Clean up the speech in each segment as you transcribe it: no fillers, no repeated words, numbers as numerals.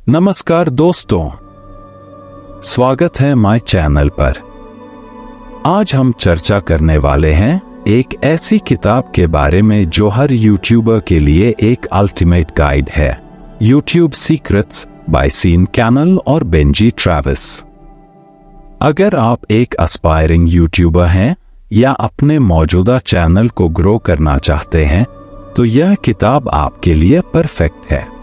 नमस्कार दोस्तों, स्वागत है माय चैनल पर। आज हम चर्चा करने वाले हैं एक ऐसी किताब के बारे में जो हर यूट्यूबर के लिए एक अल्टीमेट गाइड है। YouTube secrets by Sean Cannell और बेंजी ट्रेविस। अगर आप एक एस्पायरिंग यूट्यूबर हैं या अपने मौजूदा चैनल को ग्रो करना चाहते हैं तो यह किताब आपके लिए परफेक्ट है।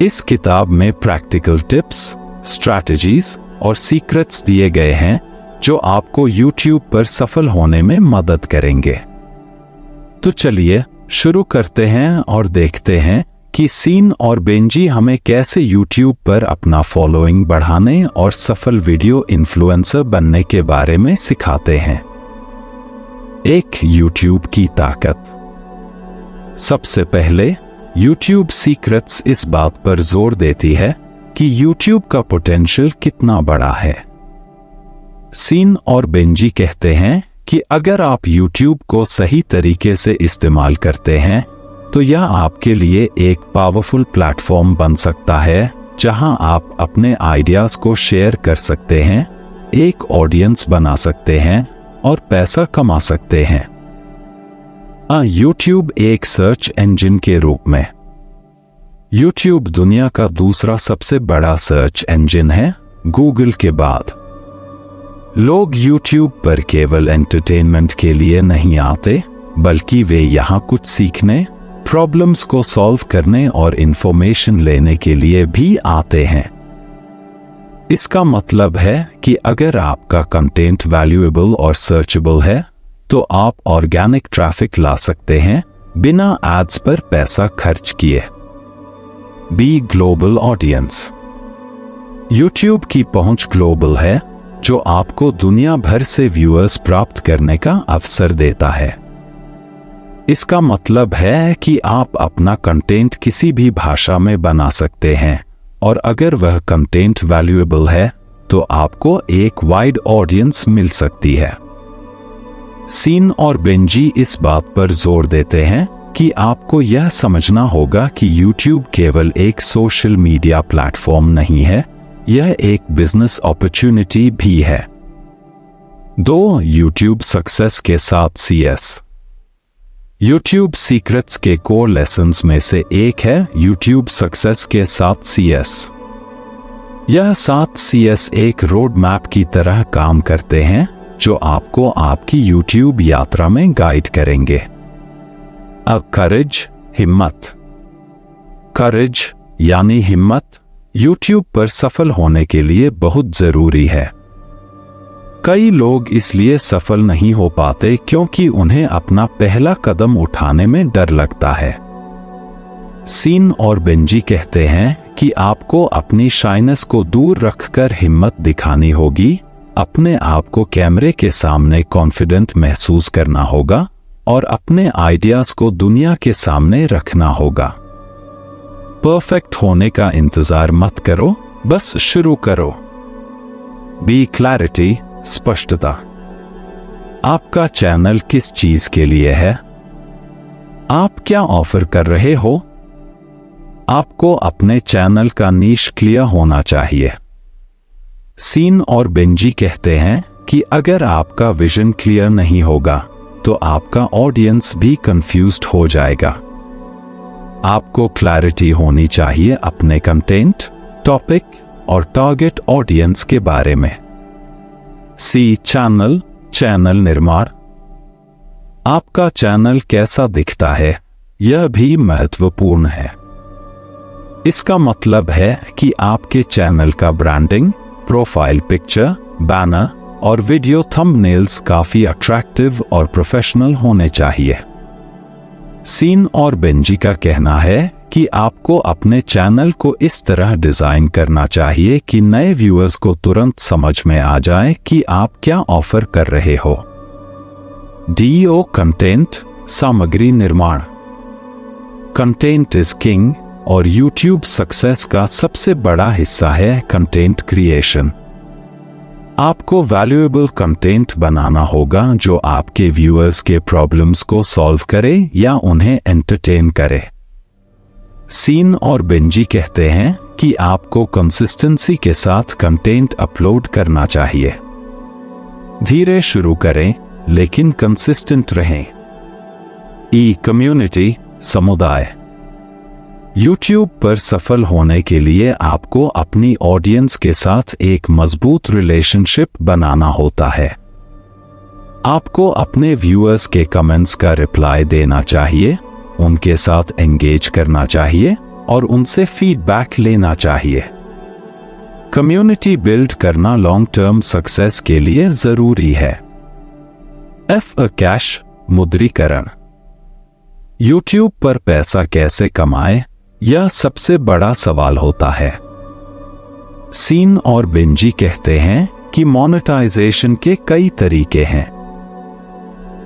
इस किताब में प्रैक्टिकल टिप्स, स्ट्रैटेजीज और सीक्रेट्स दिए गए हैं जो आपको YouTube पर सफल होने में मदद करेंगे। तो चलिए शुरू करते हैं और देखते हैं कि सीन और बेंजी हमें कैसे YouTube पर अपना फॉलोइंग बढ़ाने और सफल वीडियो इन्फ्लुएंसर बनने के बारे में सिखाते हैं। एक YouTube की ताकत। सबसे पहले YouTube सीक्रेट्स इस बात पर जोर देती है कि YouTube का पोटेंशियल कितना बड़ा है। सीन और बेंजी कहते हैं कि अगर आप YouTube को सही तरीके से इस्तेमाल करते हैं तो यह आपके लिए एक पावरफुल प्लेटफॉर्म बन सकता है जहां आप अपने आइडियाज को शेयर कर सकते हैं, एक ऑडियंस बना सकते हैं और पैसा कमा सकते हैं। YouTube एक सर्च इंजन के रूप में। YouTube दुनिया का दूसरा सबसे बड़ा सर्च इंजन है, गूगल के बाद। लोग YouTube पर केवल एंटरटेनमेंट के लिए नहीं आते, बल्कि वे यहाँ कुछ सीखने, प्रॉब्लम्स को सॉल्व करने और इंफॉर्मेशन लेने के लिए भी आते हैं। इसका मतलब है कि अगर आपका कंटेंट वैल्यूएबल और सर्चेबल है तो आप ऑर्गेनिक ट्रैफिक ला सकते हैं बिना एड्स पर पैसा खर्च किए। B global audience. YouTube की पहुंच ग्लोबल है, जो आपको दुनिया भर से व्यूअर्स प्राप्त करने का अवसर देता है। इसका मतलब है कि आप अपना कंटेंट किसी भी भाषा में बना सकते हैं और अगर वह कंटेंट वैल्यूएबल है तो आपको एक वाइड ऑडियंस मिल सकती है। सीन और बेंजी इस बात पर जोर देते हैं कि आपको यह समझना होगा कि YouTube केवल एक सोशल मीडिया प्लेटफॉर्म नहीं है, यह एक बिजनेस अपॉर्चुनिटी भी है। 2 YouTube सक्सेस के 7 CS। YouTube सीक्रेट्स के कोर लेसन्स में से एक है YouTube सक्सेस के 7 CS। यह 7 CS एक रोड मैप की तरह काम करते हैं जो आपको आपकी YouTube यात्रा में गाइड करेंगे। करेज, हिम्मत। करेज यानी हिम्मत YouTube पर सफल होने के लिए बहुत जरूरी है। कई लोग इसलिए सफल नहीं हो पाते क्योंकि उन्हें अपना पहला कदम उठाने में डर लगता है। सीन और बेंजी कहते हैं कि आपको अपनी शाइनेस को दूर रखकर हिम्मत दिखानी होगी, अपने आप को कैमरे के सामने कॉन्फिडेंट महसूस करना होगा और अपने आइडियाज को दुनिया के सामने रखना होगा। परफेक्ट होने का इंतजार मत करो, बस शुरू करो। बी क्लैरिटी, स्पष्टता। आपका चैनल किस चीज के लिए है? आप क्या ऑफर कर रहे हो? आपको अपने चैनल का नीश क्लियर होना चाहिए। सीन और बेंजी कहते हैं कि अगर आपका विजन क्लियर नहीं होगा तो आपका ऑडियंस भी कंफ्यूज्ड हो जाएगा। आपको क्लैरिटी होनी चाहिए अपने कंटेंट, टॉपिक और टारगेट ऑडियंस के बारे में। सी चैनल निर्माण। आपका चैनल कैसा दिखता है, यह भी महत्वपूर्ण है। इसका मतलब है कि आपके चैनल का ब्रांडिंग, प्रोफाइल पिक्चर, बैनर और वीडियो थंबनेल्स काफी अट्रैक्टिव और प्रोफेशनल होने चाहिए। सीन और बेंजी का कहना है कि आपको अपने चैनल को इस तरह डिजाइन करना चाहिए कि नए व्यूअर्स को तुरंत समझ में आ जाए कि आप क्या ऑफर कर रहे हो। DO कंटेंट, सामग्री निर्माण। कंटेंट इज किंग और YouTube सक्सेस का सबसे बड़ा हिस्सा है कंटेंट क्रिएशन। आपको वैल्यूएबल कंटेंट बनाना होगा जो आपके व्यूअर्स के प्रॉब्लम्स को सॉल्व करे या उन्हें एंटरटेन करे। सीन और बेंजी कहते हैं कि आपको कंसिस्टेंसी के साथ कंटेंट अपलोड करना चाहिए। धीरे शुरू करें लेकिन कंसिस्टेंट रहें। कम्युनिटी, समुदाय। YouTube पर सफल होने के लिए आपको अपनी ऑडियंस के साथ एक मजबूत रिलेशनशिप बनाना होता है। आपको अपने व्यूअर्स के कमेंट्स का रिप्लाई देना चाहिए, उनके साथ एंगेज करना चाहिए और उनसे फीडबैक लेना चाहिए। कम्युनिटी बिल्ड करना लॉन्ग टर्म सक्सेस के लिए जरूरी है। कैश, मुद्रीकरण। YouTube पर पैसा कैसे कमाएं, यह सबसे बड़ा सवाल होता है। सीन और बेंजी कहते हैं कि मोनेटाइजेशन के कई तरीके हैं।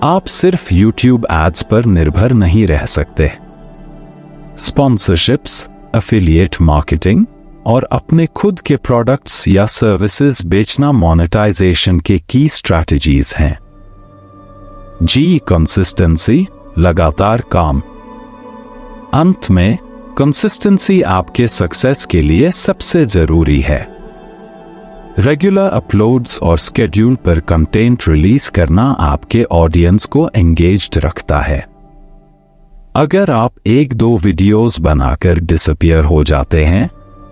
आप सिर्फ YouTube एड्स पर निर्भर नहीं रह सकते। स्पॉन्सरशिप्स, एफिलिएट मार्केटिंग और अपने खुद के प्रोडक्ट्स या सर्विसेज बेचना मोनेटाइजेशन के की स्ट्रैटेजीज हैं। कंसिस्टेंसी, लगातार काम। अंत में कंसिस्टेंसी आपके सक्सेस के लिए सबसे जरूरी है। रेगुलर अपलोड्स और स्केड्यूल पर कंटेंट रिलीज करना आपके ऑडियंस को एंगेज्ड रखता है। अगर आप 1-2 वीडियोस बनाकर डिसअपीयर हो जाते हैं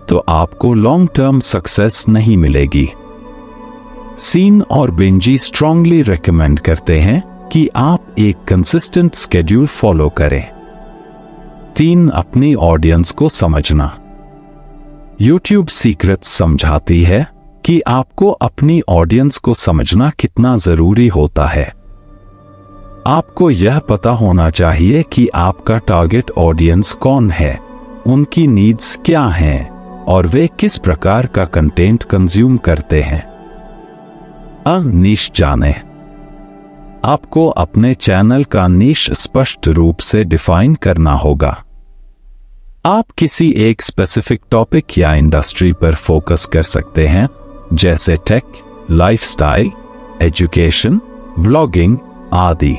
तो आपको लॉन्ग टर्म सक्सेस नहीं मिलेगी। सीन और बेंजी स्ट्रांगली रिकमेंड करते हैं कि आप एक कंसिस्टेंट स्केड्यूल फॉलो करें। 3. अपनी ऑडियंस को समझना। YouTube सीक्रेट्स समझाती है कि आपको अपनी ऑडियंस को समझना कितना जरूरी होता है। आपको यह पता होना चाहिए कि आपका टारगेट ऑडियंस कौन है, उनकी नीड्स क्या हैं और वे किस प्रकार का कंटेंट कंज्यूम करते हैं। नीश जाने। आपको अपने चैनल का नीश स्पष्ट रूप से डिफाइन करना होगा। आप किसी एक स्पेसिफिक टॉपिक या इंडस्ट्री पर फोकस कर सकते हैं, जैसे टेक, लाइफस्टाइल, एजुकेशन, व्लॉगिंग आदि।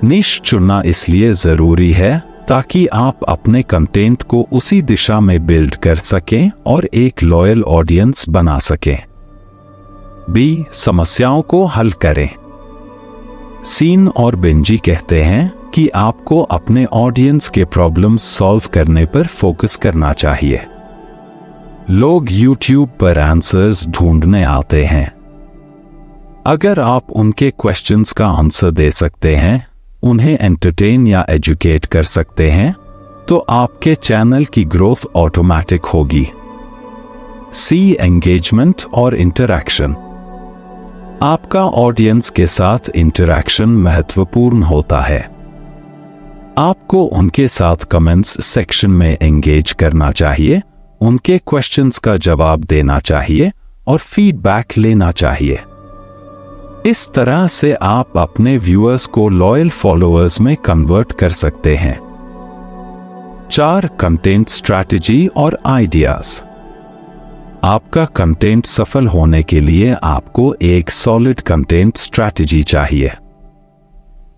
नीश चुनना इसलिए जरूरी है ताकि आप अपने कंटेंट को उसी दिशा में बिल्ड कर सकें और एक लॉयल ऑडियंस बना सकें। समस्याओं को हल करें। सीन और बेंजी कहते हैं कि आपको अपने ऑडियंस के प्रॉब्लम्स सॉल्व करने पर फोकस करना चाहिए। लोग YouTube पर आंसर्स ढूंढने आते हैं। अगर आप उनके क्वेश्चंस का आंसर दे सकते हैं, उन्हें एंटरटेन या एजुकेट कर सकते हैं, तो आपके चैनल की ग्रोथ ऑटोमेटिक होगी। एंगेजमेंट और इंटरैक्शन। आपका ऑडियंस के साथ इंटरैक्शन महत्वपूर्ण होता है। आपको उनके साथ कमेंट्स सेक्शन में एंगेज करना चाहिए, उनके क्वेश्चंस का जवाब देना चाहिए और फीडबैक लेना चाहिए। इस तरह से आप अपने व्यूअर्स को लॉयल फॉलोअर्स में कन्वर्ट कर सकते हैं। 4. कंटेंट स्ट्रैटेजी और आइडियाज। आपका कंटेंट सफल होने के लिए आपको एक सॉलिड कंटेंट स्ट्रैटेजी चाहिए।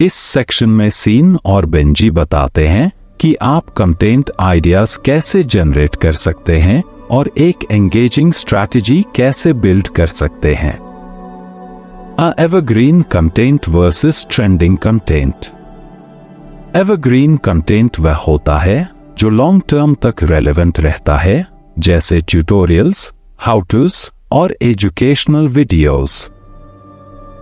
इस सेक्शन में सीन और बेंजी बताते हैं कि आप कंटेंट आइडियाज कैसे जनरेट कर सकते हैं और एक एंगेजिंग स्ट्रैटेजी कैसे बिल्ड कर सकते हैं। Evergreen content versus trending content. Evergreen content वह होता है जो लॉन्ग टर्म तक रेलेवेंट रहता है, जैसे ट्यूटोरियल्स, हाउ टूस और एजुकेशनल वीडियोस।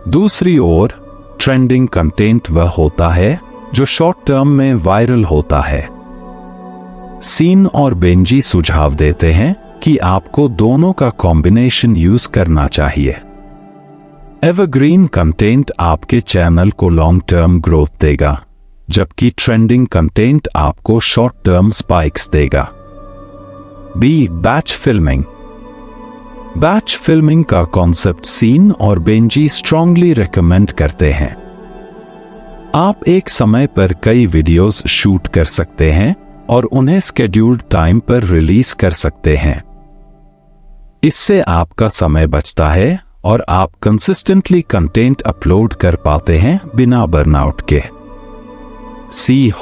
दूसरी ओर ट्रेंडिंग कंटेंट वह होता है जो शॉर्ट टर्म में वायरल होता है। सीन और बेंजी सुझाव देते हैं कि आपको दोनों का कॉम्बिनेशन यूज करना चाहिए। एवरग्रीन कंटेंट आपके चैनल को लॉन्ग टर्म ग्रोथ देगा, जबकि ट्रेंडिंग कंटेंट आपको शॉर्ट टर्म स्पाइक्स देगा। Batch filming. बैच फिल्मिंग का कॉन्सेप्ट सीन और बेंजी स्ट्रांगली रिकमेंड करते हैं। आप एक समय पर कई वीडियोस शूट कर सकते हैं और उन्हें स्केड्यूल्ड टाइम पर रिलीज कर सकते हैं। इससे आपका समय बचता है और आप कंसिस्टेंटली कंटेंट अपलोड कर पाते हैं बिना बर्नआउट के।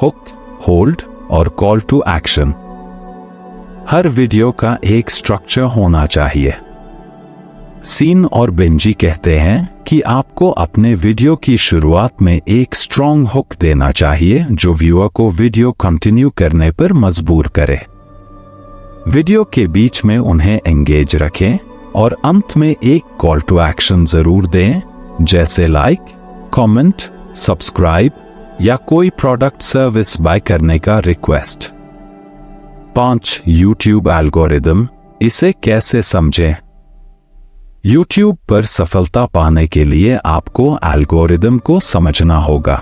हुक, होल्ड और कॉल टू एक्शन। हर वीडियो का एक स्ट्रक्चर होना चाहिए। सीन और बेंजी कहते हैं कि आपको अपने वीडियो की शुरुआत में एक स्ट्रॉन्ग हुक देना चाहिए जो व्यूअर को वीडियो कंटिन्यू करने पर मजबूर करे। वीडियो के बीच में उन्हें एंगेज रखें और अंत में एक कॉल टू एक्शन जरूर दें, जैसे लाइक, कमेंट, सब्सक्राइब या कोई प्रोडक्ट सर्विस बाय करने का रिक्वेस्ट। 5. यूट्यूब एल्गोरिदम, इसे कैसे समझें? YouTube पर सफलता पाने के लिए आपको एल्गोरिदम को समझना होगा।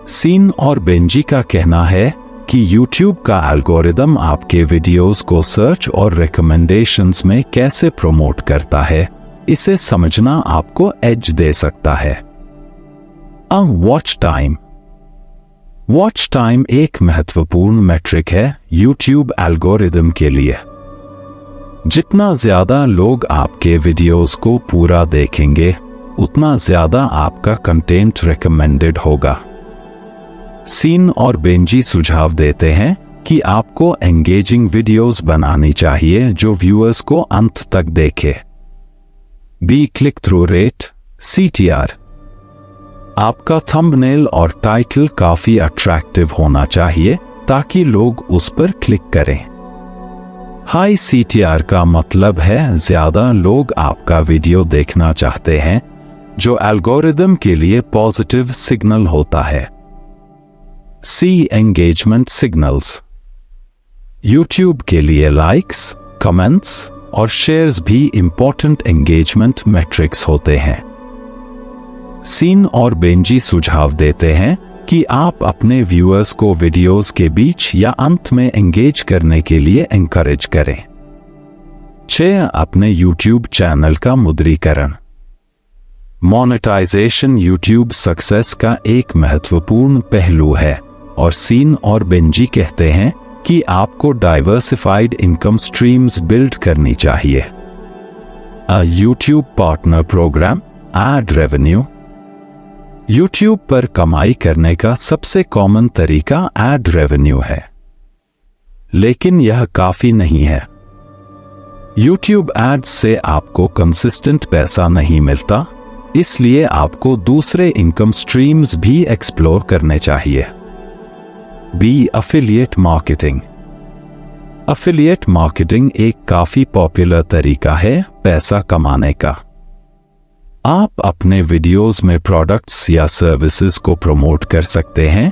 सीन और बेंजी का कहना है कि YouTube का एल्गोरिदम आपके वीडियोस को सर्च और रिकमेंडेशंस में कैसे प्रमोट करता है, इसे समझना आपको एज दे सकता है। Watch time. वॉच टाइम एक महत्वपूर्ण मैट्रिक है YouTube एल्गोरिदम के लिए। जितना ज्यादा लोग आपके वीडियोस को पूरा देखेंगे, उतना ज्यादा आपका कंटेंट रिकमेंडेड होगा। सीन और बेंजी सुझाव देते हैं कि आपको एंगेजिंग वीडियोस बनानी चाहिए जो व्यूअर्स को अंत तक देखे। B click through rate, CTR। आपका थंबनेल और टाइटल काफी अट्रैक्टिव होना चाहिए ताकि लोग उस पर क्लिक करें। हाई CTR का मतलब है ज्यादा लोग आपका वीडियो देखना चाहते हैं, जो एल्गोरिदम के लिए पॉजिटिव सिग्नल होता है। सी एंगेजमेंट सिग्नल्स। YouTube के लिए लाइक्स, कमेंट्स और शेयर्स भी इंपॉर्टेंट एंगेजमेंट मैट्रिक्स होते हैं। सीन और बेंजी सुझाव देते हैं कि आप अपने व्यूअर्स को वीडियोस के बीच या अंत में एंगेज करने के लिए एनकरेज करें। 6. अपने YouTube चैनल का मुद्रीकरण। मोनेटाइजेशन YouTube सक्सेस का एक महत्वपूर्ण पहलू है और सीन और बेंजी कहते हैं कि आपको डाइवर्सिफाइड इनकम स्ट्रीम्स बिल्ड करनी चाहिए। YouTube partner program, ad revenue. YouTube पर कमाई करने का सबसे कॉमन तरीका एड रेवेन्यू है, लेकिन यह काफी नहीं है। YouTube एड्स से आपको कंसिस्टेंट पैसा नहीं मिलता, इसलिए आपको दूसरे इनकम स्ट्रीम्स भी एक्सप्लोर करने चाहिए। B affiliate marketing. Affiliate marketing एक काफी पॉपुलर तरीका है पैसा कमाने का। आप अपने वीडियोस में प्रोडक्ट्स या सर्विसेज को प्रमोट कर सकते हैं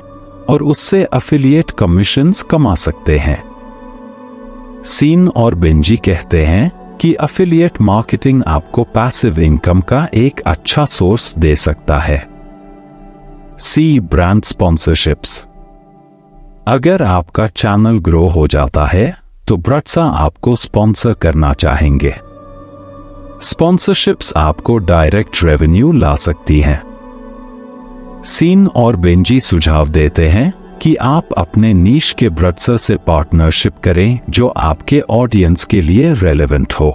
और उससे एफिलिएट कमीशंस कमा सकते हैं। सीन और बेंजी कहते हैं कि एफिलिएट मार्केटिंग आपको पैसिव इनकम का एक अच्छा सोर्स दे सकता है। सी ब्रांड स्पॉन्सरशिप्स। अगर आपका चैनल ग्रो हो जाता है तो ब्रांड्स आपको स्पॉन्सर करना चाहेंगे। स्पॉन्सरशिप्स आपको डायरेक्ट रेवेन्यू ला सकती हैं। सीन और बेंजी सुझाव देते हैं कि आप अपने नीश के ब्रांड्स से पार्टनरशिप करें जो आपके ऑडियंस के लिए रेलेवेंट हो।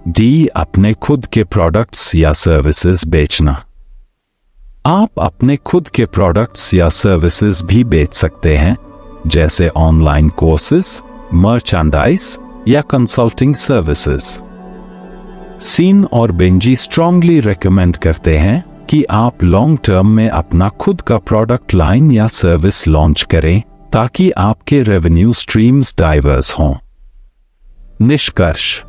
डी अपने खुद के प्रोडक्ट्स या सर्विसेज बेचना। आप अपने खुद के प्रोडक्ट्स या सर्विसेज भी बेच सकते हैं, जैसे ऑनलाइन कोर्सेज, मर्चेंडाइज या कंसल्टिंग सर्विसेज। सीन और बेंजी स्ट्रांगली रेकमेंड करते हैं कि आप लॉन्ग टर्म में अपना खुद का प्रोडक्ट लाइन या सर्विस लॉन्च करें ताकि आपके रेवेन्यू स्ट्रीम्स डाइवर्स हों। निष्कर्ष।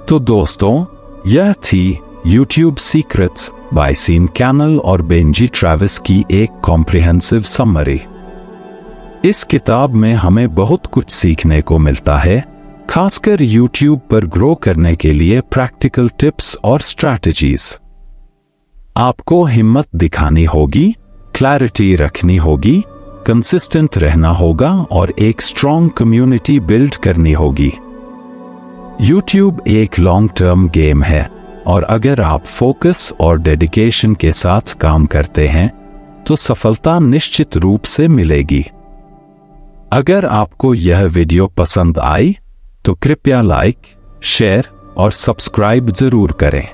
तो दोस्तों, यह थी YouTube secrets by Sean Cannell और बेंजी ट्रेविस की एक कॉम्प्रिहेंसिव समरी। इस किताब में हमें बहुत कुछ सीखने को मिलता है, खासकर YouTube पर ग्रो करने के लिए प्रैक्टिकल टिप्स और स्ट्रैटेजीज। आपको हिम्मत दिखानी होगी, क्लैरिटी रखनी होगी, कंसिस्टेंट रहना होगा और एक स्ट्रॉन्ग कम्युनिटी बिल्ड करनी होगी। YouTube एक लॉन्ग टर्म गेम है और अगर आप फोकस और डेडिकेशन के साथ काम करते हैं तो सफलता निश्चित रूप से मिलेगी। अगर आपको यह वीडियो पसंद आई तो कृपया लाइक, शेयर और सब्सक्राइब जरूर करें।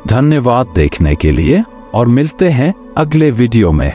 धन्यवाद देखने के लिए और मिलते हैं अगले वीडियो में।